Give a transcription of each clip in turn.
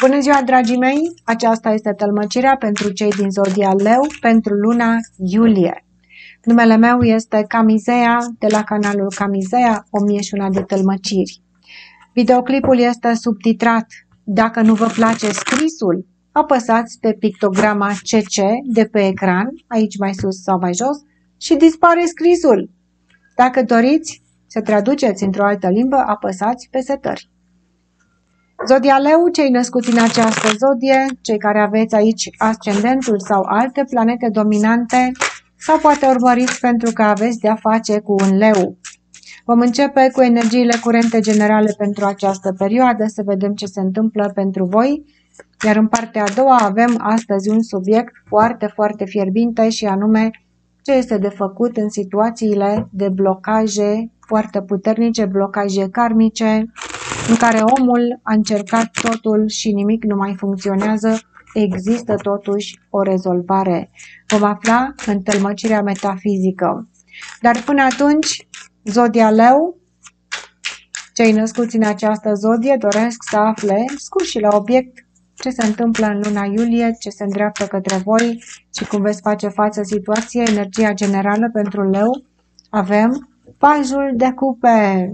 Bună ziua, dragii mei! Aceasta este tălmăcirea pentru cei din Zodia Leu pentru luna iulie. Numele meu este Camizea de la canalul Camizea 1001 de tălmăciri. Videoclipul este subtitrat. Dacă nu vă place scrisul, apăsați pe pictograma CC de pe ecran, aici mai sus sau mai jos, și dispare scrisul. Dacă doriți să traduceți într-o altă limbă, apăsați pe setări. Zodia Leu, cei născuți în această zodie, cei care aveți aici ascendentul sau alte planete dominante, sau poate urmăriți pentru că aveți de-a face cu un leu. Vom începe cu energiile curente generale pentru această perioadă, să vedem ce se întâmplă pentru voi. Iar în partea a doua avem astăzi un subiect foarte, foarte fierbinte și anume ce este de făcut în situațiile de blocaje foarte puternice, blocaje karmice, în care omul a încercat totul și nimic nu mai funcționează, există totuși o rezolvare. Vom afla în tălmăcirea metafizică. Dar până atunci, Zodia Leu, cei născuți în această zodie doresc să afle, scurt și la obiect, ce se întâmplă în luna iulie, ce se îndreaptă către voi și cum veți face față situației. Energia generală pentru Leu. Avem Pajul de cupe.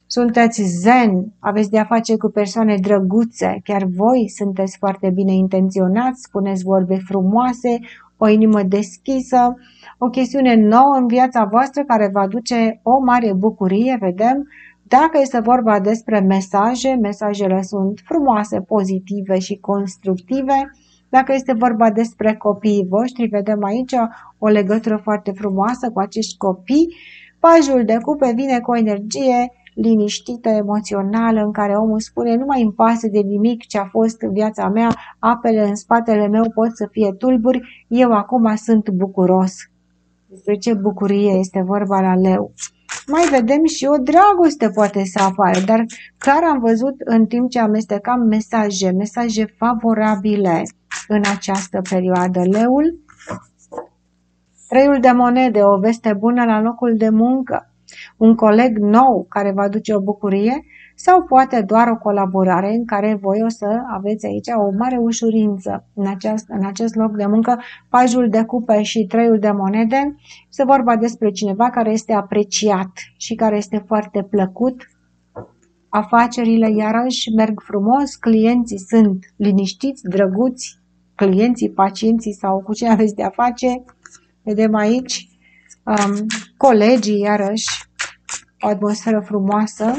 Sunteți zen, aveți de-a face cu persoane drăguțe, chiar voi sunteți foarte bine intenționați, spuneți vorbe frumoase, o inimă deschisă, o chestiune nouă în viața voastră care va aduce o mare bucurie, vedem. Dacă este vorba despre mesaje, mesajele sunt frumoase, pozitive și constructive. Dacă este vorba despre copiii voștri, vedem aici o legătură foarte frumoasă cu acești copii. Pajul de cupe vine cu o energie liniștită, emoțională, în care omul spune nu mai îmi pasă de nimic ce a fost în viața mea, apele în spatele meu pot să fie tulburi, eu acum sunt bucuros. Despre ce bucurie este vorba la Leu. Mai vedem și o dragoste poate să apară, dar clar am văzut în timp ce amestecam mesaje favorabile în această perioadă. Leul, Treiul de monede, o veste bună la locul de muncă, un coleg nou care va aduce o bucurie sau poate doar o colaborare în care voi o să aveți aici o mare ușurință în acest loc de muncă. Pajul de cupe și treiul de monede, se vorba despre cineva care este apreciat și care este foarte plăcut. Afacerile iarăși merg frumos, clienții sunt liniștiți, drăguți, clienții, pacienții sau cu ce aveți de a face. Vedem aici colegii, iarăși, o atmosferă frumoasă.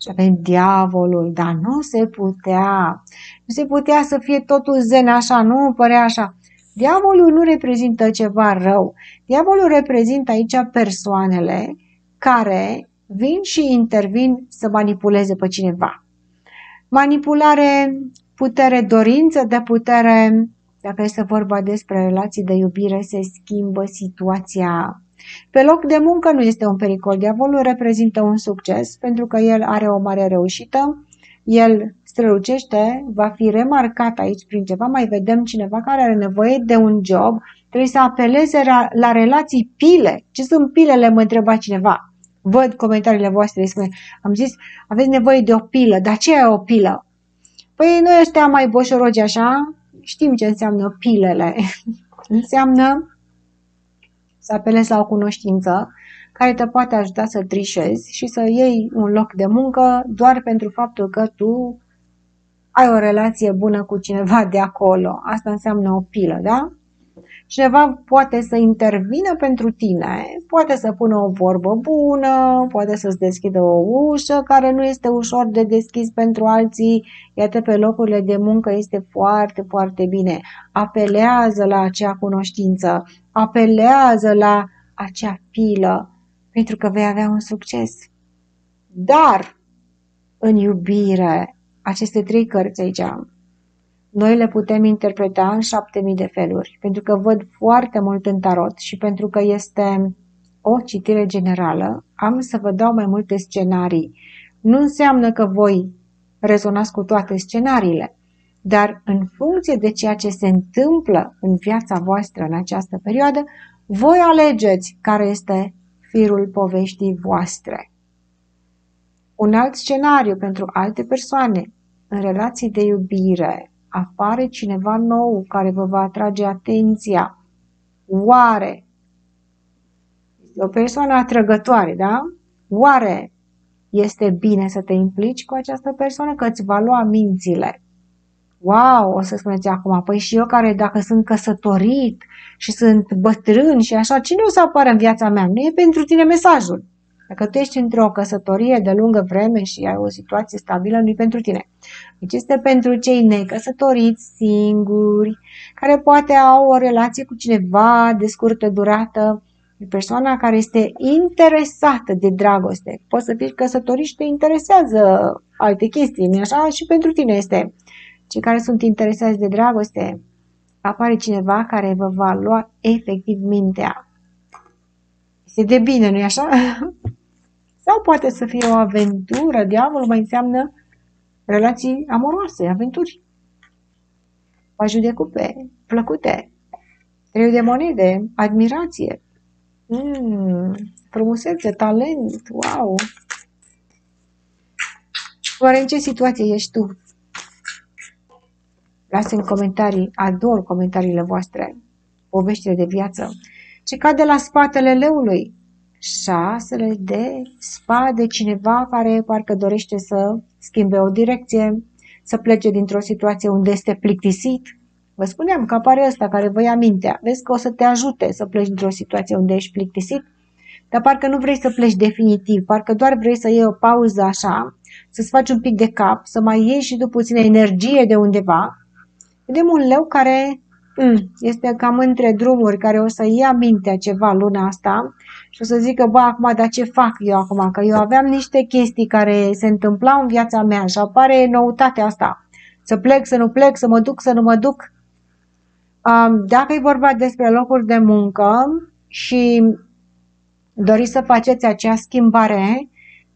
Și avem diavolul, dar nu se putea. Nu se putea să fie totul zen așa, nu părea așa. Diavolul nu reprezintă ceva rău. Diavolul reprezintă aici persoanele care vin și intervin să manipuleze pe cineva. Manipulare, putere, dorință de putere. Dacă este vorba despre relații de iubire, se schimbă situația. Pe loc de muncă nu este un pericol. Diavolul reprezintă un succes pentru că el are o mare reușită, el strălucește, va fi remarcat aici prin ceva. Mai vedem cineva care are nevoie de un job, trebuie să apeleze la relații pile. Ce sunt pilele, mă întreba cineva. Văd comentariile voastre, spune, am zis, aveți nevoie de o pilă, dar ce e o pilă? Păi noi ăștia mai boșorogi așa, știm ce înseamnă pilele. Înseamnă să apelezi la o cunoștință care te poate ajuta să trișezi și să iei un loc de muncă doar pentru faptul că tu ai o relație bună cu cineva de acolo. Asta înseamnă o pilă, da? Cineva poate să intervină pentru tine, poate să pună o vorbă bună, poate să-ți deschidă o ușă care nu este ușor de deschis pentru alții. Iată, pe locurile de muncă este foarte, foarte bine. Apelează la acea cunoștință, apelează la acea pilă, pentru că vei avea un succes. Dar, în iubire, aceste trei cărți aici, noi le putem interpreta în 7000 de feluri, pentru că văd foarte mult în tarot și pentru că este o citire generală, am să vă dau mai multe scenarii. Nu înseamnă că voi rezonați cu toate scenariile, dar în funcție de ceea ce se întâmplă în viața voastră în această perioadă, voi alegeți care este firul poveștii voastre. Un alt scenariu pentru alte persoane în relații de iubire apare cineva nou care vă va atrage atenția. Oare este o persoană atrăgătoare, da? Oare este bine să te implici cu această persoană că îți va lua mințile? Wow, o să spuneți acum, păi și eu care dacă sunt căsătorit și sunt bătrân și așa, cine o să apară în viața mea? Nu e pentru tine mesajul. Dacă tu ești într-o căsătorie de lungă vreme și ai o situație stabilă, nu e pentru tine. Deci este pentru cei necăsătoriți, singuri, care poate au o relație cu cineva de scurtă durată, persoana care este interesată de dragoste. Poți să fii căsătorit și te interesează alte chestii, nu așa? Și pentru tine este. Cei care sunt interesați de dragoste, apare cineva care vă va lua efectiv mintea. Este de bine, nu-i așa? Sau poate să fie o aventură. Diavolul mai înseamnă relații amoroase, aventuri. Pajul de cupe, plăcute, trei de monede, admirație, frumusețe, talent, wow! Oare în ce situație ești tu? Lasă în comentarii, ador comentariile voastre, poveștile de viață. Ce cade la spatele leului? 6 de spade, cineva care parcă dorește să schimbe o direcție, să plece dintr-o situație unde este plictisit. Vă spuneam că apare ăsta care vă ia mintea. Vezi că o să te ajute să pleci dintr-o situație unde ești plictisit, dar parcă nu vrei să pleci definitiv, parcă doar vrei să iei o pauză așa, să-ți faci un pic de cap, să mai iei și tu puțină energie de undeva. Vedem un leu care este cam între drumuri, care o să ia mintea ceva luna asta și o să zică, bă, acum, dar ce fac eu acum? Că eu aveam niște chestii care se întâmplau în viața mea și apare noutatea asta. Să plec, să nu plec, să mă duc, să nu mă duc. Dacă e vorba despre locuri de muncă și doriți să faceți acea schimbare,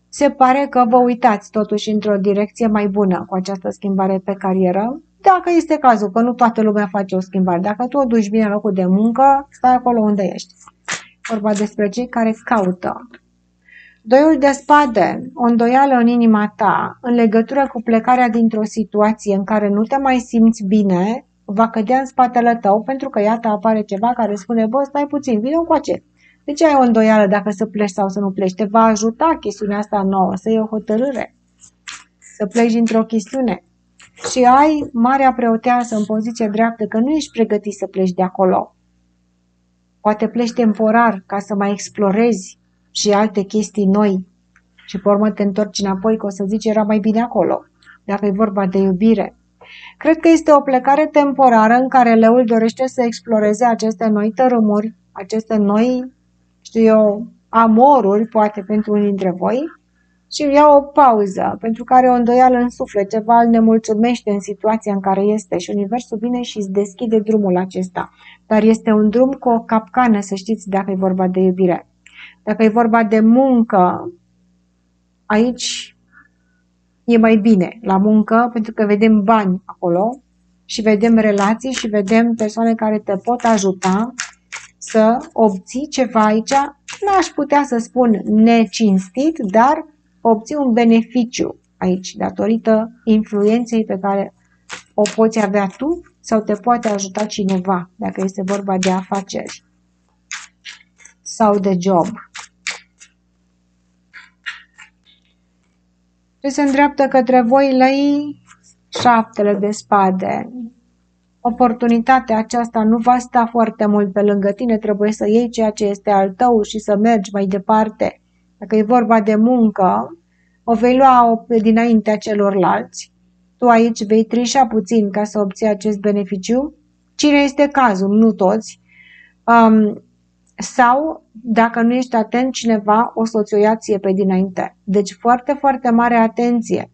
se pare că vă uitați totuși într-o direcție mai bună cu această schimbare pe carieră. Dacă este cazul, că nu toată lumea face o schimbare. Dacă tu o duci bine în locul de muncă, stai acolo unde ești. Vorba despre cei care caută. Doiul de spade, o îndoială în inima ta, în legătură cu plecarea dintr-o situație în care nu te mai simți bine, va cădea în spatele tău, pentru că iată apare ceva care spune, bă, stai puțin, vină încoace. De ce ai o îndoială dacă să pleci sau să nu pleci? Te va ajuta chestiunea asta nouă, să iei o hotărâre, să pleci dintr-o chestiune. Și ai marea preoteasă în poziție dreaptă că nu ești pregătit să pleci de acolo. Poate pleci temporar ca să mai explorezi și alte chestii noi și pe urmă te întorci înapoi că o să zici era mai bine acolo, dacă e vorba de iubire. Cred că este o plecare temporară în care leul dorește să exploreze aceste noi tărâmuri, aceste noi, știu eu, amoruri, poate pentru unii dintre voi, și ia o pauză, pentru că are o îndoială în suflet, ceva îl nemulțumește în situația în care este și universul vine și îți deschide drumul acesta. Dar este un drum cu o capcană, să știți, dacă e vorba de iubire. Dacă e vorba de muncă, aici e mai bine la muncă, pentru că vedem bani acolo și vedem relații și vedem persoane care te pot ajuta să obții ceva aici. N-aș putea să spun necinstit, dar obții un beneficiu aici, datorită influenței pe care o poți avea tu sau te poate ajuta cineva, dacă este vorba de afaceri sau de job. Ce se îndreaptă către voi lăi 7 de spade. Oportunitatea aceasta nu va sta foarte mult pe lângă tine, trebuie să iei ceea ce este al tău și să mergi mai departe. Dacă e vorba de muncă, o vei lua dinaintea celorlalți. Tu aici vei trișa puțin ca să obții acest beneficiu. Cine este cazul? Nu toți. Sau, dacă nu ești atent, cineva o să-ți o ia ție pe dinainte. Deci foarte, foarte mare atenție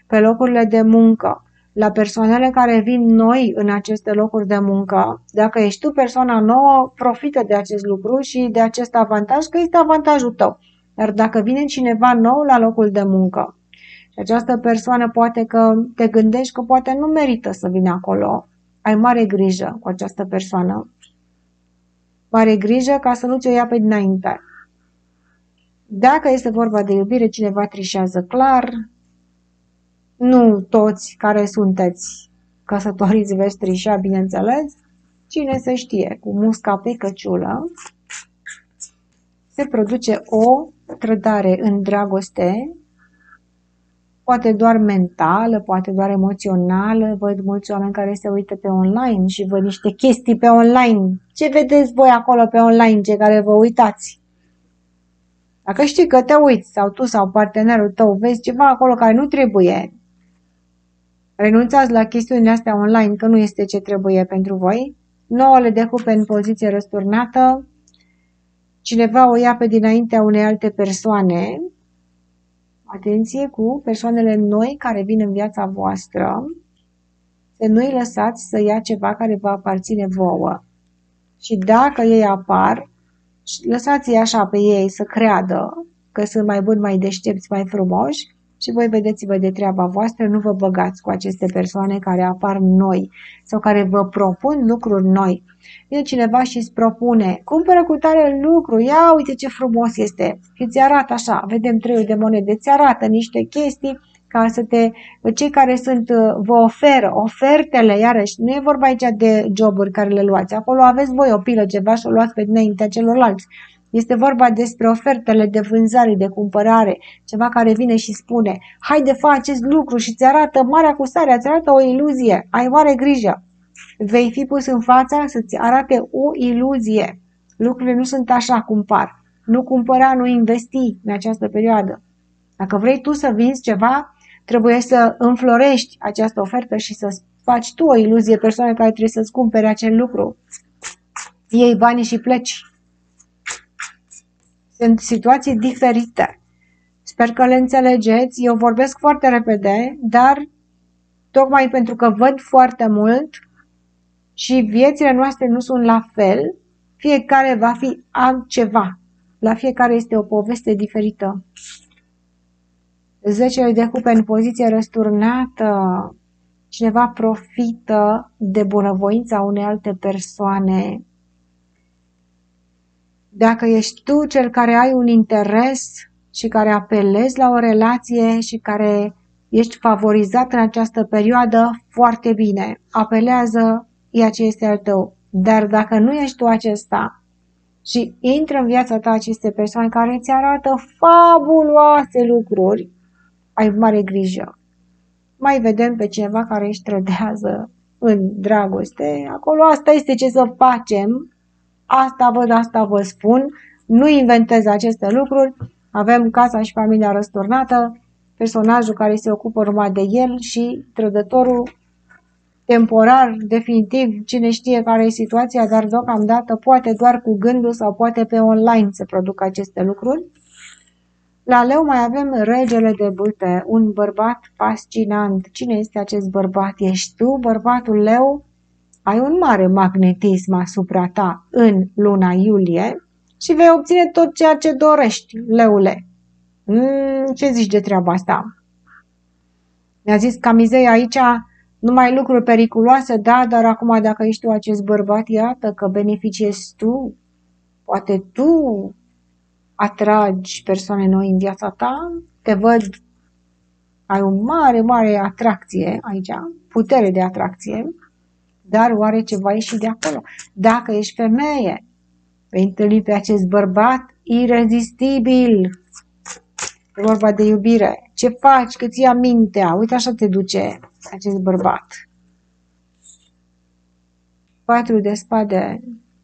pe locurile de muncă, la persoanele care vin noi în aceste locuri de muncă. Dacă ești tu persoana nouă, profită de acest lucru și de acest avantaj, că este avantajul tău. Dar dacă vine cineva nou la locul de muncă și această persoană poate că te gândești că poate nu merită să vină acolo, ai mare grijă cu această persoană. Mare grijă ca să nu ți-o ia pe dinainte. Dacă este vorba de iubire, cineva trișează clar. Nu toți care sunteți căsătoriți veți trișa, bineînțeles. Cine să știe, cu musca pe căciulă se produce o trădare în dragoste, poate doar mentală, poate doar emoțională. Văd mulți oameni care se uită pe online și văd niște chestii pe online. Ce vedeți voi acolo pe online, cei care vă uitați? Dacă știi că te uiți, sau tu sau partenerul tău, vezi ceva acolo care nu trebuie, renunțați la chestiunile astea online, că nu este ce trebuie pentru voi. 9 de cupe în poziție răsturnată, cineva o ia pe dinaintea unei alte persoane. Atenție cu persoanele noi care vin în viața voastră, să nu-i lăsați să ia ceva care vă aparține vouă. Și dacă ei apar, lăsați-i așa pe ei să creadă că sunt mai buni, mai deștepți, mai frumoși și voi vedeți-vă de treaba voastră, nu vă băgați cu aceste persoane care apar noi sau care vă propun lucruri noi. Vine cineva și îți propune, cumpără cu tare lucru, ia uite ce frumos este și ți arată așa, vedem 3 de monede, ți arată niște chestii ca să te, cei care sunt, vă oferă, ofertele, iarăși, nu e vorba aici de joburi care le luați, acolo aveți voi o pilă ceva și o luați pe dinaintea celorlalți. Este vorba despre ofertele de vânzare, de cumpărare, ceva care vine și spune, haide, fă acest lucru și ți arată marea cu sarea, îți arată o iluzie, ai mare grijă. Vei fi pus în fața să-ți arate o iluzie. Lucrurile nu sunt așa cum par. Nu cumpăra, nu investi în această perioadă. Dacă vrei tu să vinzi ceva, trebuie să înflorești această ofertă și să faci tu o iluzie persoanei care trebuie să-ți cumpere acel lucru. Iei banii și pleci. Sunt situații diferite. Sper că le înțelegeți. Eu vorbesc foarte repede, dar tocmai pentru că văd foarte mult și viețile noastre nu sunt la fel, fiecare va fi altceva. La fiecare este o poveste diferită. 10 de cupe în poziție răsturnată. Cineva profită de bunăvoința unei alte persoane. Dacă ești tu cel care ai un interes și care apelezi la o relație și care ești favorizat în această perioadă, foarte bine. Apelează, ia ce este al tău. Dar dacă nu ești tu acesta și intră în viața ta aceste persoane care îți arată fabuloase lucruri, ai mare grijă. Mai vedem pe cineva care își trădează în dragoste. Acolo asta este ce să facem. Asta văd, asta vă spun. Nu inventez aceste lucruri. Avem casa și familia răsturnată, personajul care se ocupă numai de el și trădătorul temporar, definitiv, cine știe care e situația, dar deocamdată poate doar cu gândul sau poate pe online se produc aceste lucruri. La leu mai avem regele de bâte, un bărbat fascinant. Cine este acest bărbat? Ești tu, bărbatul leu? Ai un mare magnetism asupra ta în luna iulie și vei obține tot ceea ce dorești, leule. Ce zici de treaba asta? Mi-a zis Camizei aici, numai lucruri periculoase, da, dar acum dacă ești tu acest bărbat, iată că beneficiezi tu. Poate tu atragi persoane noi în viața ta, te văd, ai o mare, mare atracție aici, putere de atracție, dar oare ceva e și de acolo? Dacă ești femeie, vei întâlni pe acest bărbat irezistibil. E vorba de iubire. Ce faci? Că ți ia mintea. Uite așa te duce acest bărbat. 4 de spade.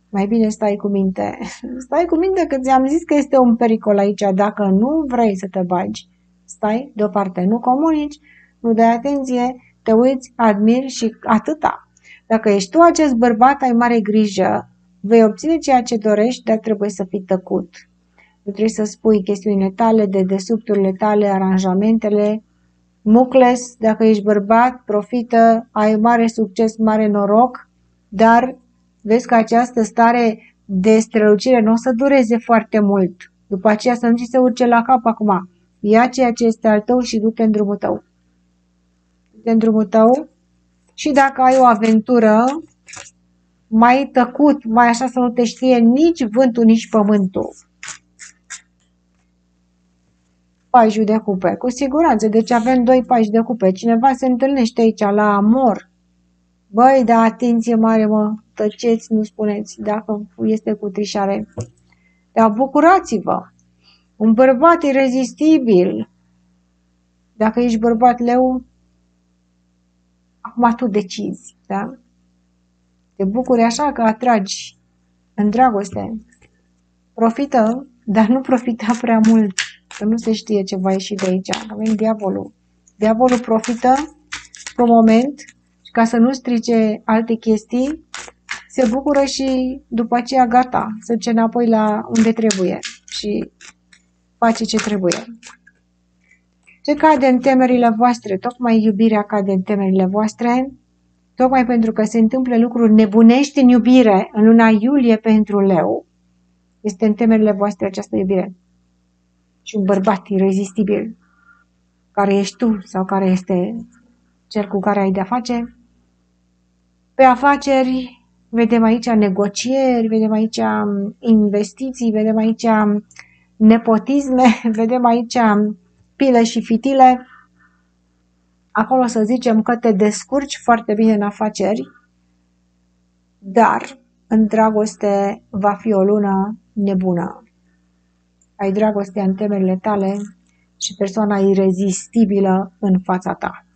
Mai bine stai cu minte. Stai cu minte că ți-am zis că este un pericol aici. Dacă nu vrei să te bagi, stai deoparte. Nu comunici, nu dai atenție, te uiți, admiri și atâta. Dacă ești tu acest bărbat, ai mare grijă. Vei obține ceea ce dorești, dar trebuie să fii tăcut. Nu trebuie să spui chestiunile tale, dedesubturile tale, aranjamentele. Mucles, dacă ești bărbat, profită, ai mare succes, mare noroc, dar vezi că această stare de strălucire nu o să dureze foarte mult. După aceea să nu ți se urce la cap acum. Ia ceea ce este al tău și du-te în drumul tău. Du-te în drumul tău și dacă ai o aventură, mai tăcut, mai așa să nu te știe nici vântul, nici pământul. Pajul de cupe, cu siguranță, deci avem 2 paji de cupe. Cineva se întâlnește aici la amor. Băi, da, atenție mare, mă, tăceți, nu spuneți dacă este cu trișare. Dar bucurați-vă! Un bărbat irezistibil. Dacă ești bărbat leu, acum tu decizi, da? Te bucuri așa că atragi în dragoste. Profită, dar nu profita prea mult, că nu se știe ce va ieși de aici. Avem diavolul. Diavolul profită pe un moment și ca să nu strice alte chestii, se bucură și după aceea gata, se duce înapoi la unde trebuie și face ce trebuie. Ce cade în temerile voastre? Tocmai iubirea cade în temerile voastre, tocmai pentru că se întâmplă lucruri nebunești în iubire în luna iulie pentru leu. Este în temerile voastre această iubire. Și un bărbat irezistibil, care ești tu sau care este cel cu care ai de-a face. Pe afaceri vedem aici negocieri, vedem aici investiții, vedem aici nepotisme, vedem aici pile și fitile. Acolo să zicem că te descurci foarte bine în afaceri, dar în dragoste va fi o lună nebună. Ai dragostea în temerile tale și persoana irezistibilă în fața ta.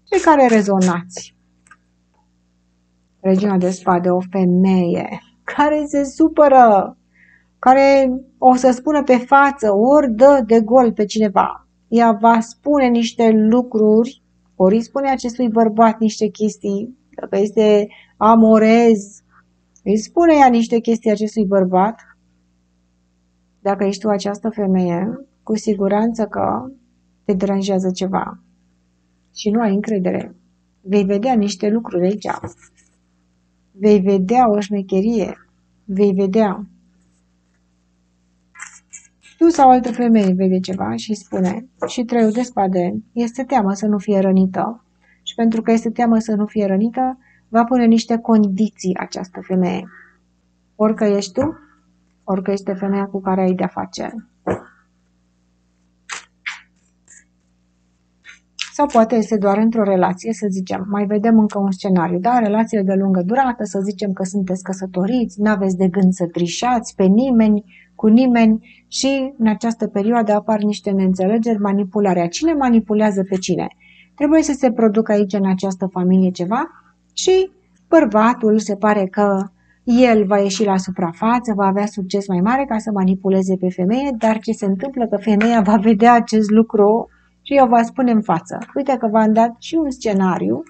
Cei care rezonați. Regina de spade, o femeie care se supără, care o să spună pe față, ori dă de gol pe cineva. Ea va spune niște lucruri, ori îi spune acestui bărbat niște chestii, dacă este amorez, îi spune ea niște chestii acestui bărbat. Dacă ești tu această femeie, cu siguranță că te deranjează ceva și nu ai încredere. Vei vedea niște lucruri aici. Vei vedea o șmecherie. Vei vedea. Tu sau altă femeie vede ceva și spune, și 3 de spade, este teamă să nu fie rănită. Și pentru că este teamă să nu fie rănită, va pune niște condiții această femeie. Orică ești tu, orică este femeia cu care ai de-a face. Sau poate este doar într-o relație, să zicem, mai vedem încă un scenariu, da? Relație de lungă durată, să zicem că sunteți căsătoriți, n-aveți de gând să trișați pe nimeni, cu nimeni și în această perioadă apar niște neînțelegeri, manipularea. Cine manipulează pe cine? Trebuie să se producă aici în această familie ceva și bărbatul se pare că el va ieși la suprafață, va avea succes mai mare ca să manipuleze pe femeie, dar ce se întâmplă că femeia va vedea acest lucru și eu vă spun în față. Uite că v-am dat și un scenariu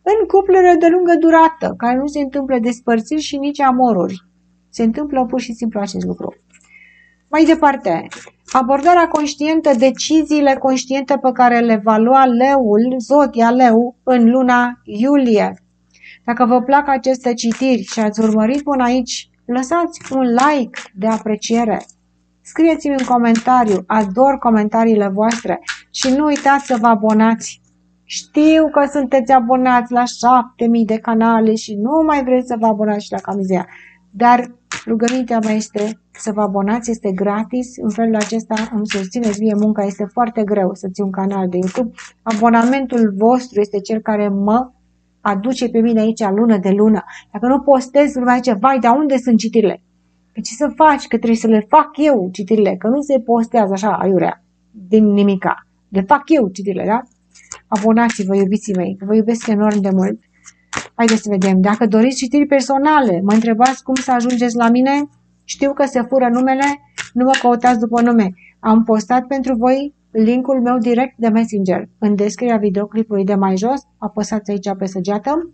în cuplurile de lungă durată, care nu se întâmplă despărțiri și nici amoruri. Se întâmplă pur și simplu acest lucru. Mai departe, abordarea conștientă, deciziile conștiente pe care le va lua leul, zodia leu, în luna iulie. Dacă vă plac aceste citiri și ați urmărit până aici, lăsați un like de apreciere. Scrieți-mi un comentariu, ador comentariile voastre și nu uitați să vă abonați. Știu că sunteți abonați la 7000 de canale și nu mai vreți să vă abonați și la Camizea, dar rugămintea mea este să vă abonați, este gratis, în felul acesta îmi susțineți mie munca, este foarte greu să ții un canal de YouTube. Abonamentul vostru este cel care mă aduce pe mine aici lună de lună. Dacă nu postez, lumea zice, vai, dar unde sunt citirile? Păi ce să faci? Că trebuie să le fac eu citirile, că nu se postează așa aiurea, din nimica. Le fac eu citirile, da? Abonați-vă, iubiții mei, că vă iubesc enorm de mult. Haideți să vedem. Dacă doriți citiri personale, mă întrebați cum să ajungeți la mine, știu că se fură numele, nu mă căutați după nume. Am postat pentru voi linkul meu direct de Messenger. În descrierea videoclipului de mai jos, apăsați aici pe săgeată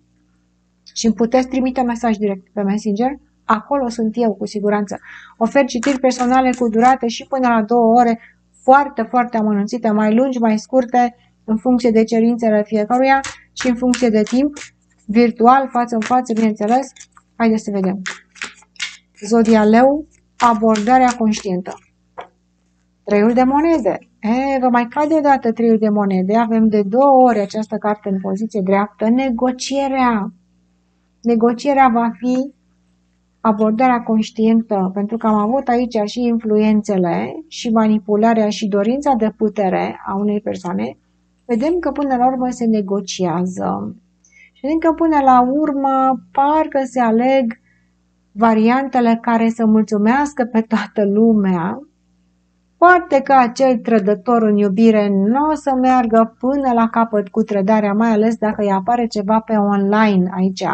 și îmi puteți trimite mesaj direct pe Messenger. Acolo sunt eu, cu siguranță. Ofer citiri personale cu durată și până la 2 ore, foarte, foarte amănunțite, mai lungi, mai scurte, în funcție de cerințele fiecăruia și în funcție de timp, virtual, față în față, bineînțeles. Haideți să vedem. Zodia leu, abordarea conștientă. 3 de monede. Vă mai cade odată 3 de monede. Avem de 2 ori această carte în poziție dreaptă. Negocierea. Negocierea va fi abordarea conștientă, pentru că am avut aici și influențele și manipularea și dorința de putere a unei persoane, vedem că până la urmă se negociază. Și vedem că până la urmă parcă se aleg variantele care să mulțumească pe toată lumea. Poate că acel trădător în iubire nu o să meargă până la capăt cu trădarea, mai ales dacă îi apare ceva pe online aici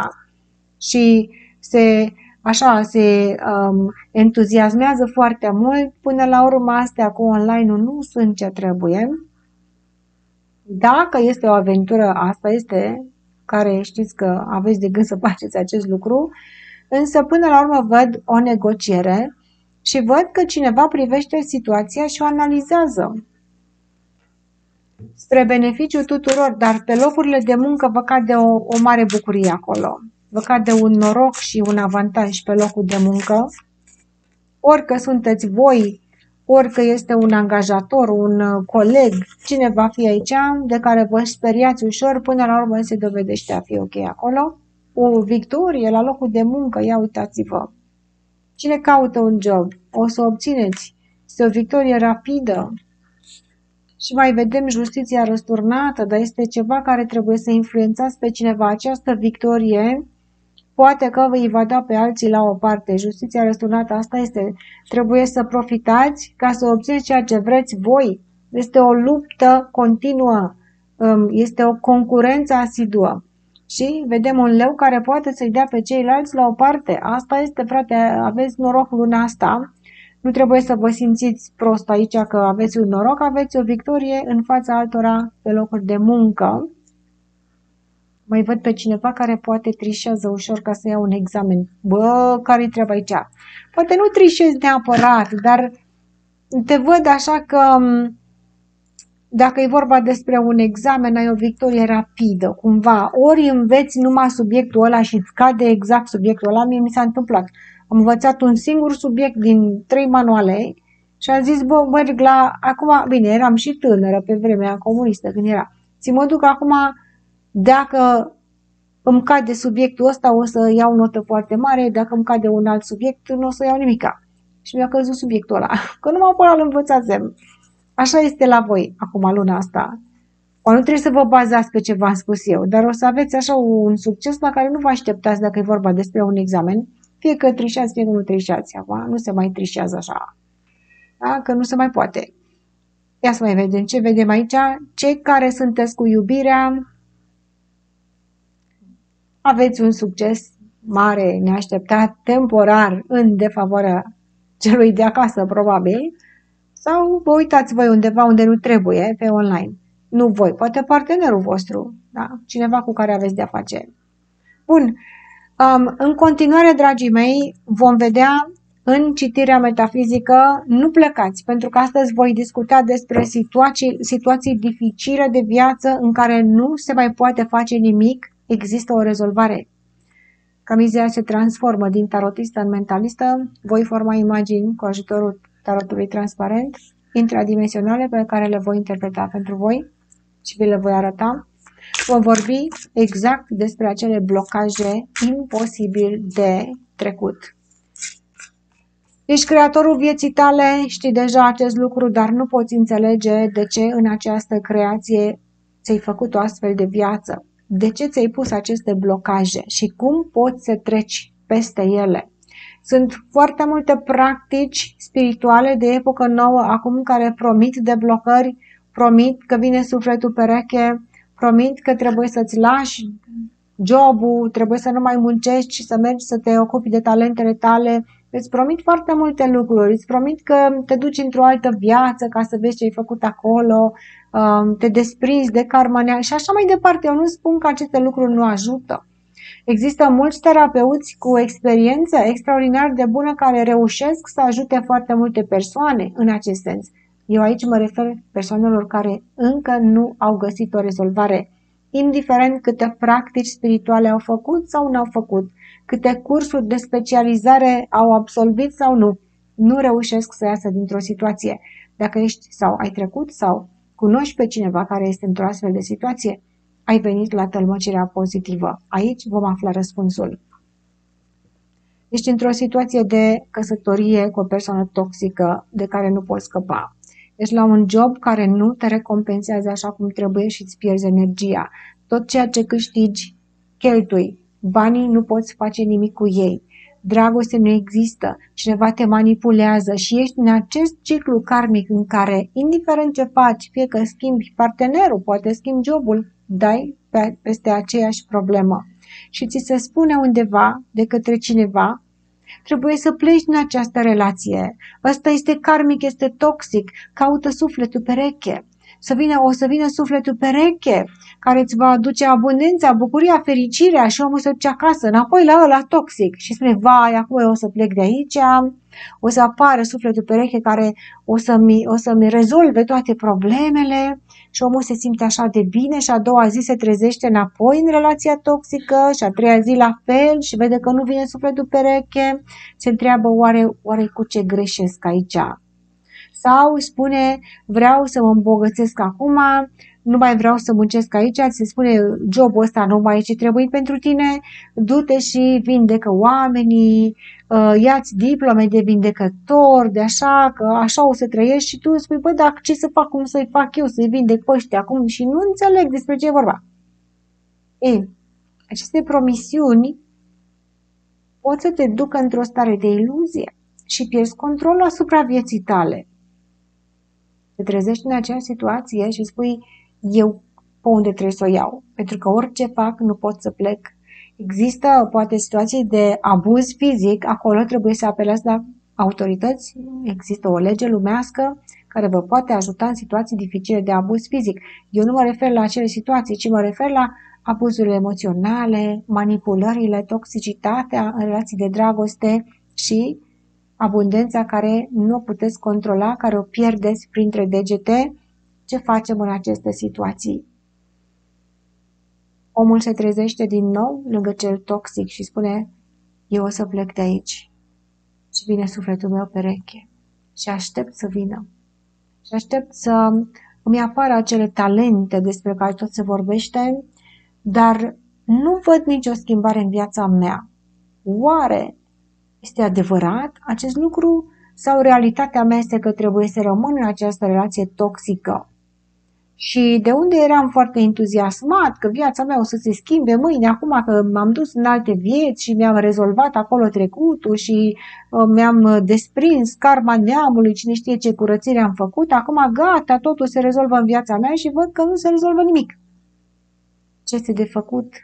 și se entuziasmează foarte mult. Până la urmă astea cu online-ul nu sunt ce trebuie. Dacă este o aventură, asta este, care știți că aveți de gând să faceți acest lucru, însă până la urmă văd o negociere și văd că cineva privește situația și o analizează spre beneficiul tuturor, dar pe locurile de muncă vă cade o mare bucurie acolo. Vă cade un noroc și un avantaj pe locul de muncă, orică sunteți voi, orică este un angajator, un coleg, cine va fi aici, de care vă speriați ușor, până la urmă se dovedește a fi ok acolo. O victorie la locul de muncă, ia uitați-vă. Cine caută un job, o să obțineți. Este o victorie rapidă. Și mai vedem justiția răsturnată, dar este ceva care trebuie să influențați pe cineva. Această victorie poate că îi va da pe alții la o parte. Justiția răsturnată, asta este. Trebuie să profitați ca să obțineți ceea ce vreți voi. Este o luptă continuă. Este o concurență asiduă. Și vedem un leu care poate să-i dea pe ceilalți la o parte. Asta este, frate, aveți noroc luna asta. Nu trebuie să vă simțiți prost aici că aveți un noroc, aveți o victorie în fața altora pe locuri de muncă. Mai văd pe cineva care poate trișează ușor ca să ia un examen. Bă, care-i treaba aici? Poate nu trișezi neapărat, dar te văd așa că dacă e vorba despre un examen, ai o victorie rapidă, cumva. Ori înveți numai subiectul ăla și îți cade exact subiectul ăla. Mie mi s-a întâmplat. Am învățat un singur subiect din 3 manuale și am zis, bă, merg la... Acum, bine, eram și tânără pe vremea comunistă când era. Ți mă duc acum, dacă îmi cade subiectul ăsta, o să iau notă foarte mare, dacă îmi cade un alt subiect, nu o să iau nimica. Și mi-a căzut subiectul ăla, că numai pe ăla îl învățasem. Așa este la voi acum luna asta. O, nu trebuie să vă bazați pe ce v-am spus eu, dar o să aveți așa un succes la care nu vă așteptați dacă e vorba despre un examen. Fie că trișați, fie că nu trișați. Acum nu se mai trișează așa. Da? Că nu se mai poate. Ia să mai vedem ce vedem aici. Cei care sunteți cu iubirea, aveți un succes mare, neașteptat, temporar, în defavoarea celui de acasă, probabil, sau vă uitați voi undeva unde nu trebuie, pe online. Nu voi, poate partenerul vostru, da? Cineva cu care aveți de-a face. Bun, în continuare, dragii mei, vom vedea în citirea metafizică, nu plecați, pentru că astăzi voi discuta despre situații dificile de viață în care nu se mai poate face nimic, există o rezolvare. Camizea se transformă din tarotistă în mentalistă, voi forma imagini cu ajutorul tarotului transparent, intradimensionale pe care le voi interpreta pentru voi și vi le voi arăta. Vom vorbi exact despre acele blocaje imposibil de trecut. Ești creatorul vieții tale, știi deja acest lucru, dar nu poți înțelege de ce în această creație ți-ai făcut o astfel de viață. De ce ți-ai pus aceste blocaje și cum poți să treci peste ele. Sunt foarte multe practici spirituale de epocă nouă acum care promit deblocări, promit că vine sufletul pereche, promit că trebuie să-ți lași jobul, trebuie să nu mai muncești și să mergi să te ocupi de talentele tale. Îți promit foarte multe lucruri, îți promit că te duci într-o altă viață ca să vezi ce ai făcut acolo, te desprinzi de karma și așa mai departe. Eu nu spun că aceste lucruri nu ajută. Există mulți terapeuți cu experiență extraordinar de bună care reușesc să ajute foarte multe persoane în acest sens. Eu aici mă refer persoanelor care încă nu au găsit o rezolvare, indiferent câte practici spirituale au făcut sau n-au făcut, câte cursuri de specializare au absolvit sau nu. Nu reușesc să iasă dintr-o situație. Dacă ești sau ai trecut sau cunoști pe cineva care este într-o astfel de situație, ai venit la tălmăcirea pozitivă. Aici vom afla răspunsul. Ești într-o situație de căsătorie cu o persoană toxică de care nu poți scăpa. Ești la un job care nu te recompensează așa cum trebuie și îți pierzi energia. Tot ceea ce câștigi, cheltui. Banii nu poți face nimic cu ei. Dragoste nu există. Cineva te manipulează și ești în acest ciclu karmic în care, indiferent ce faci, fie că schimbi partenerul, poate schimbi jobul, dai peste aceeași problemă. Și ți se spune undeva de către cineva, trebuie să pleci din această relație. Ăsta este karmic, este toxic, caută sufletul pereche. O să vină sufletul pereche care îți va aduce abundența, bucuria, fericirea și omul să duce acasă, înapoi la ăla toxic și spune, vai, acum eu o să plec de aici, o să apară sufletul pereche care o să-mi rezolve toate problemele și omul se simte așa de bine și a doua zi se trezește înapoi în relația toxică și a treia zi la fel și vede că nu vine sufletul pereche, se întreabă oare cu ce greșesc aici? Sau spune, vreau să mă îmbogățesc acum, nu mai vreau să muncesc aici, ți se spune, jobul ăsta nu mai e ce trebuie pentru tine, du-te și vindecă oamenii, ia-ți diplome de vindecător, de așa, că așa o să trăiești și tu spui, bă, dar ce să fac, cum să-i fac eu, să-i vindec pe ăștia acum și nu înțeleg despre ce e vorba. Ei, aceste promisiuni pot să te ducă într-o stare de iluzie și pierzi controlul asupra vieții tale. Te trezești în aceeași situație și spui, eu pe unde trebuie să o iau? Pentru că orice fac, nu pot să plec. Există poate situații de abuz fizic, acolo trebuie să apelați la autorități. Există o lege lumească care vă poate ajuta în situații dificile de abuz fizic. Eu nu mă refer la acele situații, ci mă refer la abuzurile emoționale, manipulările, toxicitatea în relații de dragoste și abundența care nu o puteți controla, care o pierdeți printre degete. Ce facem în aceste situații? Omul se trezește din nou lângă cel toxic și spune, eu o să plec de aici. Și vine sufletul meu pereche. Și aștept să vină. Și aștept să îmi apară acele talente despre care tot se vorbește, dar nu văd nicio schimbare în viața mea. Oare este adevărat acest lucru sau realitatea mea este că trebuie să rămân în această relație toxică? Și de unde eram foarte entuziasmat că viața mea o să se schimbe mâine, acum că m-am dus în alte vieți și mi-am rezolvat acolo trecutul și mi-am desprins karma neamului, cine știe ce curățire am făcut, acum gata, totul se rezolvă în viața mea și văd că nu se rezolvă nimic. Ce este de făcut?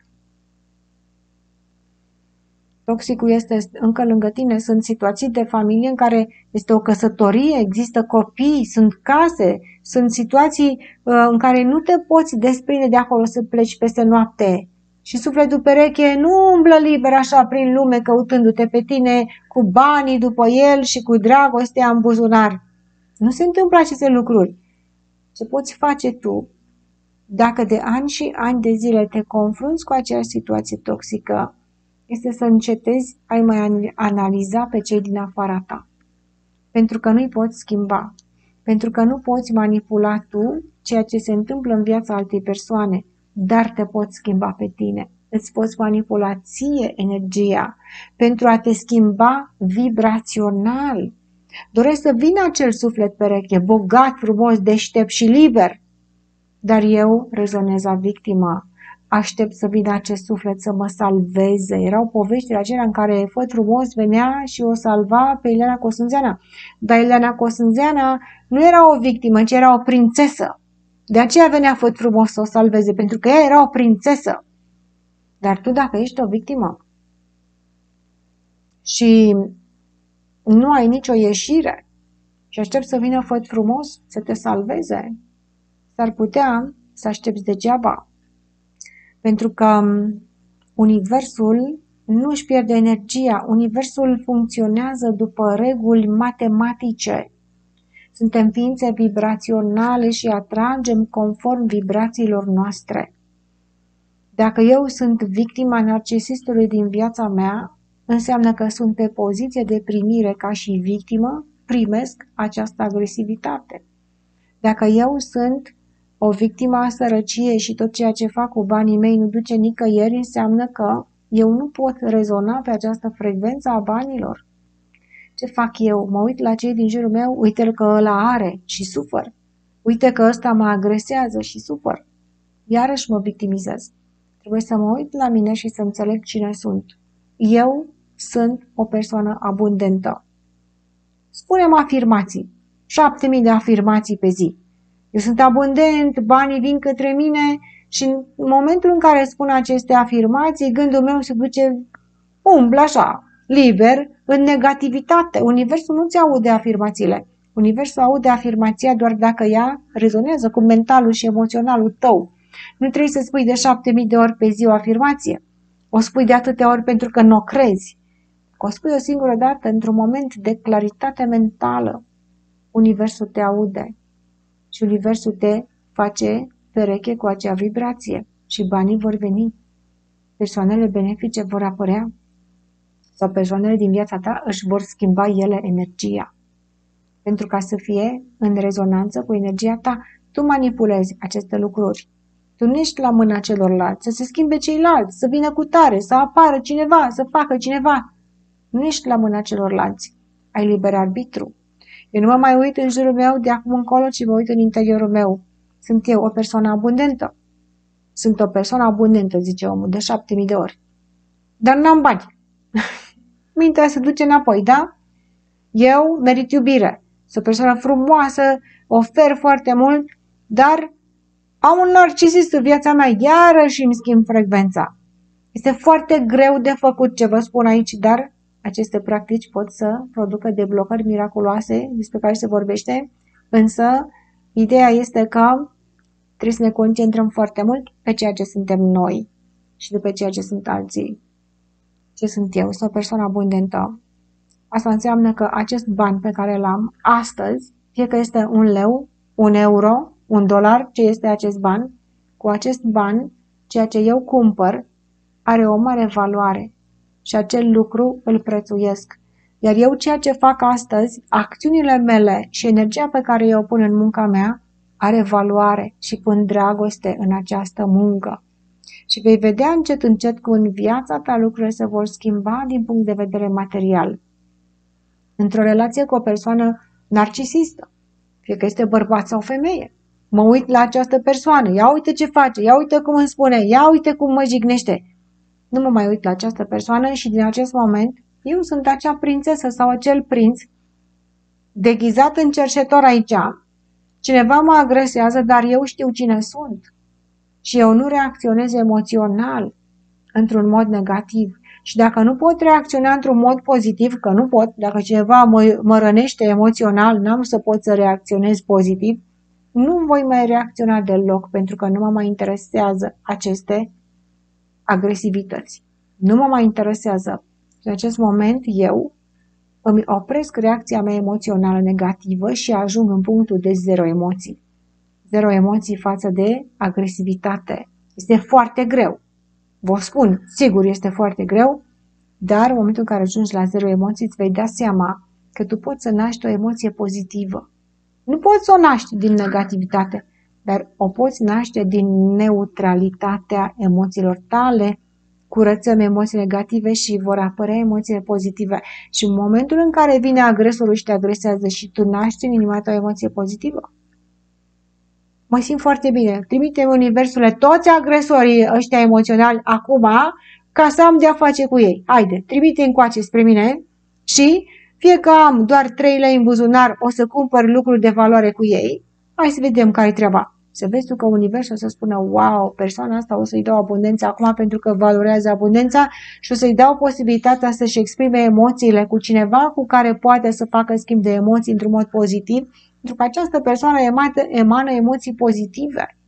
Toxicul este încă lângă tine, sunt situații de familie în care este o căsătorie, există copii, sunt case, sunt situații în care nu te poți desprinde de acolo să pleci peste noapte. Și sufletul pereche nu umblă liber așa prin lume căutându-te pe tine cu banii după el și cu dragostea în buzunar. Nu se întâmplă aceste lucruri. Ce poți face tu dacă de ani și ani de zile te confrunți cu aceeași situație toxică, este să încetezi a mai analiza pe cei din afara ta. Pentru că nu-i poți schimba. Pentru că nu poți manipula tu ceea ce se întâmplă în viața altei persoane, dar te poți schimba pe tine. Îți poți manipula ție energia pentru a te schimba vibrațional. Doresc să vină acel suflet pereche, bogat, frumos, deștept și liber. Dar eu rezonez la victima. Aștept să vină acest suflet să mă salveze. Erau poveștile acelea în care făt frumos venea și o salva pe Ileana Cosânzeana. Dar Ileana Cosânzeana nu era o victimă, ci era o prințesă. De aceea venea făt frumos să o salveze, pentru că ea era o prințesă. Dar tu, dacă ești o victimă și nu ai nicio ieșire și aștept să vină făt frumos să te salveze, s-ar putea să aștepți degeaba. Pentru că universul nu își pierde energia. Universul funcționează după reguli matematice. Suntem ființe vibraționale și atragem conform vibrațiilor noastre. Dacă eu sunt victima narcisistului din viața mea, înseamnă că sunt pe poziție de primire ca și victimă, primesc această agresivitate. Dacă eu sunt o victimă a sărăciei și tot ceea ce fac cu banii mei nu duce nicăieri, înseamnă că Eu nu pot rezona pe această frecvență a banilor. Ce fac eu? Mă uit la cei din jurul meu, uite că ăla are și sufăr. Uite că ăsta mă agresează și sufăr. Iarăși mă victimizez. Trebuie să mă uit la mine și să înțeleg cine sunt. Eu sunt o persoană abundentă. Spunem afirmații. 7000 de afirmații pe zi. Eu sunt abundent, banii vin către mine și în momentul în care spun aceste afirmații, gândul meu se duce, umblă așa, liber, în negativitate. Universul nu-ți aude afirmațiile. Universul aude afirmația doar dacă ea rezonează cu mentalul și emoționalul tău. Nu trebuie să spui de 7000 de ori pe zi o afirmație. O spui de atâtea ori pentru că nu o crezi. O spui o singură dată, într-un moment de claritate mentală. Universul te aude și universul te face pereche cu acea vibrație și banii vor veni. Persoanele benefice vor apărea sau persoanele din viața ta își vor schimba ele energia. Pentru ca să fie în rezonanță cu energia ta, tu manipulezi aceste lucruri. Tu nu ești la mâna celorlalți, să se schimbe ceilalți, să vină cu tare, să apară cineva, să facă cineva. Nu ești la mâna celorlalți. Ai liber arbitru. Eu nu mă mai uit în jurul meu de acum încolo, ci mă uit în interiorul meu. Sunt eu o persoană abundentă. Sunt o persoană abundentă, zice omul, de 7000 de ori. Dar n-am bani. Mintea se duce înapoi, da? Eu merit iubire. Sunt o persoană frumoasă, ofer foarte mult, dar am un narcisist în viața mea, iarăși îmi schimb frecvența. Este foarte greu de făcut ce vă spun aici, dar aceste practici pot să producă deblocări miraculoase despre care se vorbește, însă ideea este că trebuie să ne concentrăm foarte mult pe ceea ce suntem noi și nu pe ceea ce sunt alții. Ce sunt eu? Sunt o persoană abundentă. Asta înseamnă că acest ban pe care l-am astăzi, fie că este un leu, un euro, un dolar, ce este acest ban, cu acest ban, ceea ce eu cumpăr are o mare valoare și acel lucru îl prețuiesc. Iar eu ceea ce fac astăzi, acțiunile mele și energia pe care eu o pun în munca mea, are valoare și pun dragoste în această muncă. Și vei vedea încet, încet cum în viața ta lucrurile se vor schimba din punct de vedere material. Într-o relație cu o persoană narcisistă, fie că este bărbat sau femeie, mă uit la această persoană, ia uite ce face, ia uite cum îmi spune, ia uite cum mă jignește. Nu mă mai uit la această persoană și din acest moment eu sunt acea prințesă sau acel prinț deghizat în cerșetor aici. Cineva mă agresează, dar eu știu cine sunt. Și eu nu reacționez emoțional într-un mod negativ. Și dacă nu pot reacționa într-un mod pozitiv, că nu pot, dacă cineva mă rănește emoțional, n-am să pot să reacționez pozitiv, nu voi mai reacționa deloc, pentru că nu mă mai interesează aceste agresivități. Nu mă mai interesează. În acest moment eu îmi opresc reacția mea emoțională negativă și ajung în punctul de zero emoții. Zero emoții față de agresivitate. Este foarte greu. Vă spun, sigur este foarte greu, dar în momentul în care ajungi la zero emoții îți vei da seama că tu poți să naști o emoție pozitivă. Nu poți să o naști din negativitate, dar o poți naște din neutralitatea emoțiilor tale. Curățăm emoții negative și vor apărea emoții pozitive. Și în momentul în care vine agresorul și te agresează și tu naști în inima ta o emoție pozitivă, mă simt foarte bine. Trimite-mi universule toți agresorii ăștia emoționali acum ca să am de-a face cu ei. Haide, trimite încoace spre mine și fie că am doar 3 lei în buzunar, o să cumpăr lucruri de valoare cu ei. Hai să vedem care-i treaba. Să vezi tu că universul o să spună, wow, persoana asta o să-i dau abundența acum pentru că valorează abundența și o să-i dau posibilitatea să-și exprime emoțiile cu cineva cu care poate să facă schimb de emoții într-un mod pozitiv, pentru că această persoană emană emoții pozitive.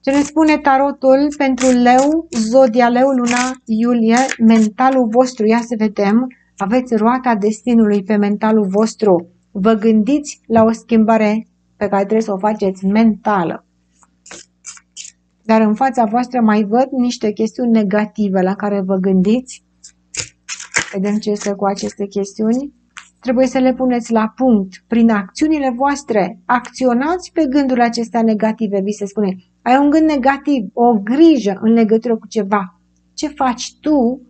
Ce ne spune tarotul pentru leu, zodia leu, luna iulie, mentalul vostru? Ia să vedem, aveți roata destinului pe mentalul vostru. Vă gândiți la o schimbare pe care trebuie să o faceți mentală. Dar în fața voastră mai văd niște chestiuni negative la care vă gândiți. Vedem ce este cu aceste chestiuni. Trebuie să le puneți la punct prin acțiunile voastre. Acționați pe gândurile acestea negative, vi se spune. Ai un gând negativ, o grijă în legătură cu ceva. ce faci tu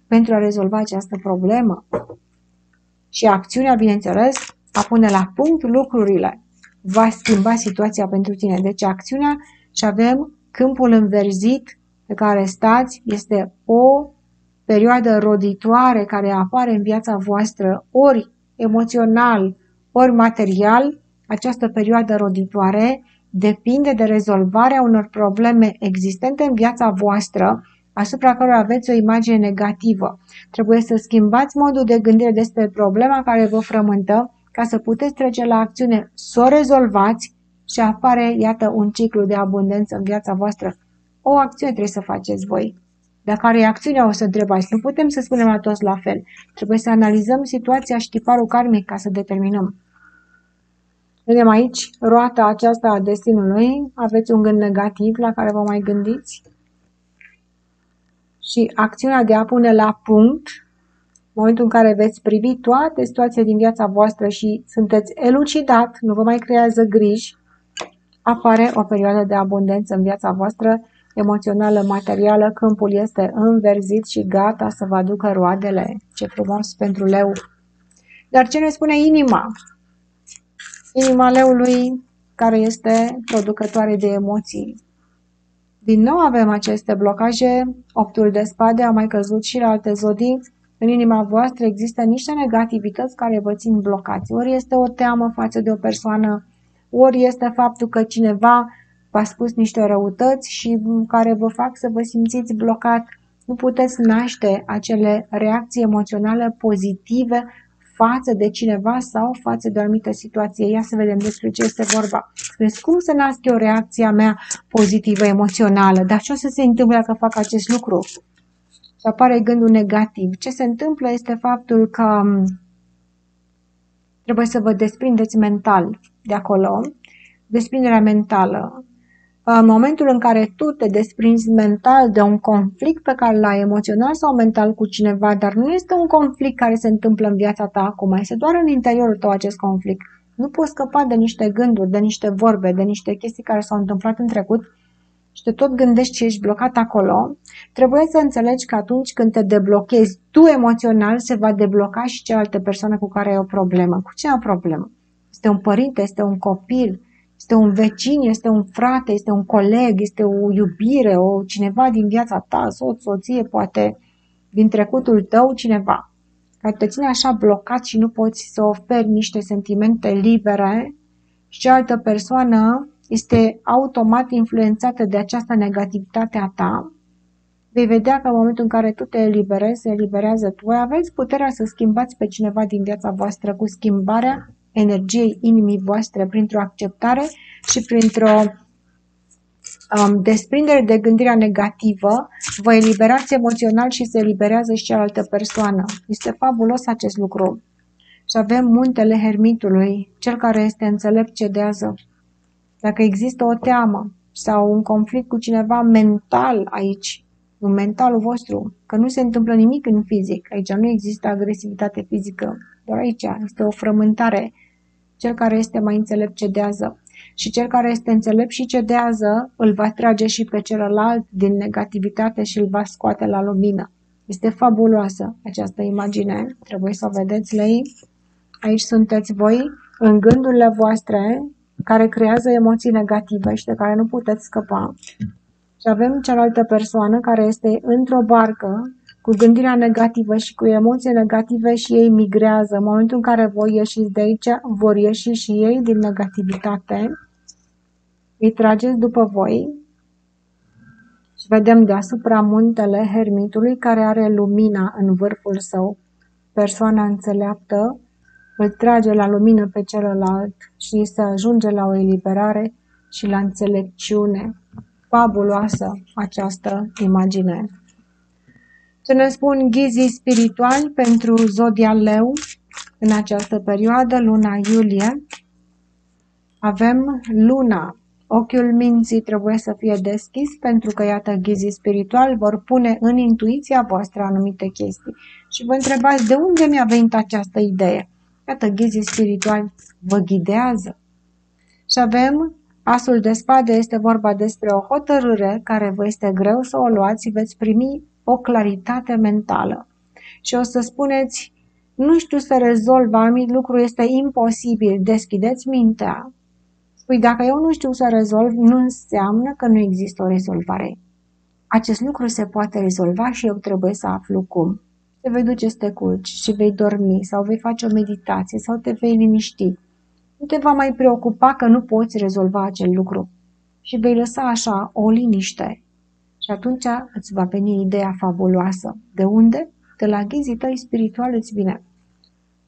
pentru a rezolva această problemă. Și acțiunea, bineînțeles, a pune la punct lucrurile va schimba situația pentru tine. Deci acțiunea, și avem câmpul înverzit pe care stați, este o perioadă roditoare care apare în viața voastră, ori emoțional, ori material. Această perioadă roditoare depinde de rezolvarea unor probleme existente în viața voastră, asupra cărora aveți o imagine negativă. Trebuie să schimbați modul de gândire despre problema care vă frământă, ca să puteți trece la acțiune, să o rezolvați și apare, iată, un ciclu de abundență în viața voastră. O acțiune trebuie să faceți voi. Dacă care e acțiunea, o să întrebați. Nu putem să spunem la toți la fel. Trebuie să analizăm situația și tiparul karmic ca să determinăm. Vedem aici roata aceasta a destinului. Aveți un gând negativ la care vă mai gândiți. Și acțiunea de a pune la punct, în momentul în care veți privi toate situațiile din viața voastră și sunteți elucidat, nu vă mai creează griji, apare o perioadă de abundență în viața voastră, emoțională, materială, câmpul este înverzit și gata să vă aducă roadele. Ce frumos pentru leu! Dar ce ne spune inima? Inima leului, care este producătoare de emoții. Din nou avem aceste blocaje, optul de spade a mai căzut și la alte zodii. În inima voastră există niște negativități care vă țin blocați. Ori este o teamă față de o persoană, ori este faptul că cineva v-a spus niște răutăți și care vă fac să vă simțiți blocat. Nu puteți naște acele reacții emoționale pozitive față de cineva sau față de o anumită situație. Ia să vedem despre ce este vorba. Spuneți, cum să nasc eu reacția mea pozitivă, emoțională? Dar ce o să se întâmple dacă fac acest lucru? Și apare gândul negativ. Ce se întâmplă este faptul că trebuie să vă desprindeți mental de acolo. Desprinderea mentală. În momentul în care tu te desprinzi mental de un conflict pe care l-ai emoțional sau mental cu cineva, dar nu este un conflict care se întâmplă în viața ta acum, este doar în interiorul tău acest conflict. Nu poți scăpa de niște gânduri, de niște vorbe, de niște chestii care s-au întâmplat în trecut și te tot gândești și ești blocat acolo. Trebuie să înțelegi că atunci când te deblochezi tu emoțional, se va debloca și cealaltă persoană cu care ai o problemă. Cu ce ai o problemă? Este un părinte, este un copil, este un vecin, este un frate, este un coleg, este o iubire, cineva din viața ta, soț, soție, poate din trecutul tău, cineva care te ține așa blocat și nu poți să oferi niște sentimente libere și cealaltă persoană este automat influențată de această negativitate a ta. Vei vedea că în momentul în care tu te eliberezi, se eliberează tu, aveți puterea să schimbați pe cineva din viața voastră cu schimbarea energiei inimii voastre printr-o acceptare și printr-o desprindere de gândirea negativă, vă eliberați emoțional și se eliberează și cealaltă persoană. Este fabulos acest lucru. Și avem muntele Hermitului, cel care este înțelept cedează. Dacă există o teamă sau un conflict cu cineva mental aici, în mentalul vostru, că nu se întâmplă nimic în fizic, aici nu există agresivitate fizică, doar aici este o frământare. Cel care este mai înțelept cedează. Și cel care este înțelept și cedează îl va trage și pe celălalt din negativitate și îl va scoate la lumină. Este fabuloasă această imagine. Trebuie să o vedeți, lei. Aici sunteți voi în gândurile voastre care creează emoții negative și de care nu puteți scăpa. Și avem cealaltă persoană care este într-o barcă cu gândirea negativă și cu emoții negative și ei migrează. În momentul în care voi ieșiți de aici, vor ieși și ei din negativitate. Îi trageți după voi și vedem deasupra muntele Hermitului care are lumina în vârful său. Persoana înțeleaptă îl trage la lumină pe celălalt și se ajunge la o eliberare și la înțelepciune. Fabuloasă această imagine. Ce ne spun ghizii spirituali pentru zodia leu în această perioadă, luna iulie? Avem luna. Ochiul minții trebuie să fie deschis pentru că, iată, ghizii spirituali vor pune în intuiția voastră anumite chestii. Și vă întrebați de unde mi-a venit această idee. Iată, ghizii spirituali vă ghidează. Și avem asul de spade, este vorba despre o hotărâre care vă este greu să o luați, veți primi o claritate mentală. Și o să spuneți, nu știu să rezolv, anumit lucru este imposibil, deschideți mintea. Spui, dacă eu nu știu să rezolv, nu înseamnă că nu există o rezolvare. Acest lucru se poate rezolva și eu trebuie să aflu cum. Te vei duce să te culci și vei dormi sau vei face o meditație sau te vei liniști. Nu te va mai preocupa că nu poți rezolva acel lucru și vei lăsa așa o liniște. Și atunci îți va veni ideea fabuloasă. De unde? De la ghizii tăi spirituali îți vine.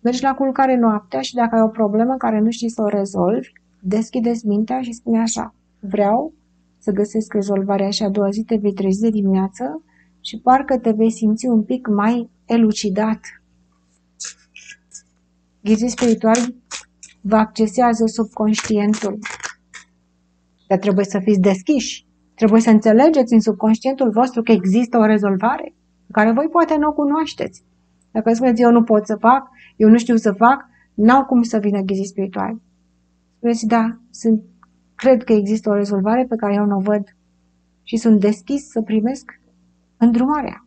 Mergi la culcare noaptea și dacă ai o problemă care nu știi să o rezolvi, deschideți mintea și spune așa, vreau să găsesc rezolvarea și a doua zi te vei trezi de dimineață și parcă te vei simți un pic mai elucidat. Ghizii spirituali vă accesează subconștientul. Dar trebuie să fiți deschiși. Trebuie să înțelegeți în subconștientul vostru că există o rezolvare pe care voi poate nu o cunoașteți. Dacă spuneți, eu nu pot să fac, eu nu știu să fac, n-au cum să vină ghizii spirituali. Spuneți, da, cred că există o rezolvare pe care eu nu o văd și sunt deschis să primesc îndrumarea.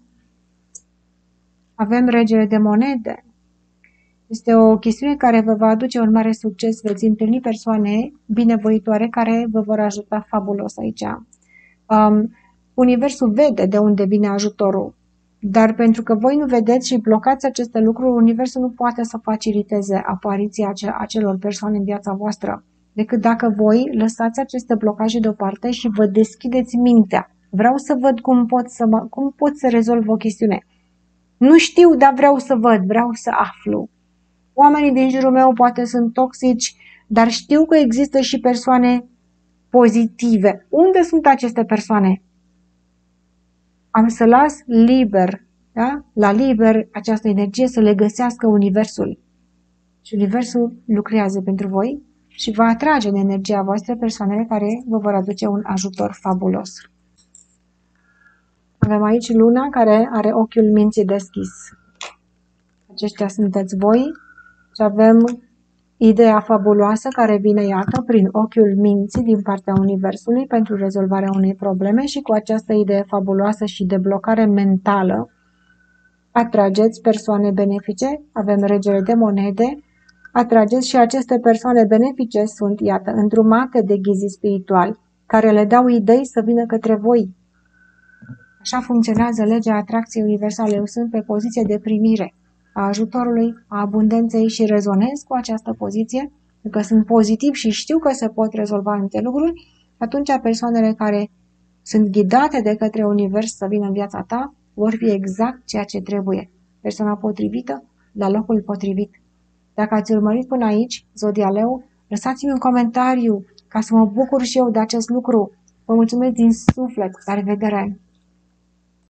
Avem regele de monede. Este o chestiune care vă va aduce un mare succes. Veți întâlni persoane binevoitoare care vă vor ajuta fabulos aici. Universul vede de unde vine ajutorul, dar pentru că voi nu vedeți și blocați aceste lucruri, Universul nu poate să faciliteze apariția acelor persoane în viața voastră, decât dacă voi lăsați aceste blocaje deoparte și vă deschideți mintea. Vreau să văd cum pot să rezolv o chestiune. Nu știu, dar vreau să văd, vreau să aflu. Oamenii din jurul meu poate sunt toxici, dar știu că există și persoane pozitive. Unde sunt aceste persoane? Am să las liber, da? La liber această energie să le găsească Universul. Și Universul lucrează pentru voi și va atrage în energia voastră persoanele care vă vor aduce un ajutor fabulos. Avem aici luna care are ochiul minții deschis. Aceștia sunteți voi și avem ideea fabuloasă care vine, iată, prin ochiul minții din partea Universului pentru rezolvarea unei probleme și cu această idee fabuloasă și de blocare mentală atrageți persoane benefice, avem regele de monede, atrageți și aceste persoane benefice sunt, iată, îndrumate de ghizii spirituali, care le dau idei să vină către voi. Așa funcționează legea atracției universale. Eu sunt pe poziție de primire a ajutorului, a abundenței și rezonez cu această poziție, pentru că sunt pozitiv și știu că se pot rezolva anumite lucruri, atunci persoanele care sunt ghidate de către univers să vină în viața ta vor fi exact ceea ce trebuie. Persoana potrivită la locul potrivit. Dacă ați urmărit până aici, Zodia Leu, lăsați-mi un comentariu ca să mă bucur și eu de acest lucru. Vă mulțumesc din suflet. La revedere!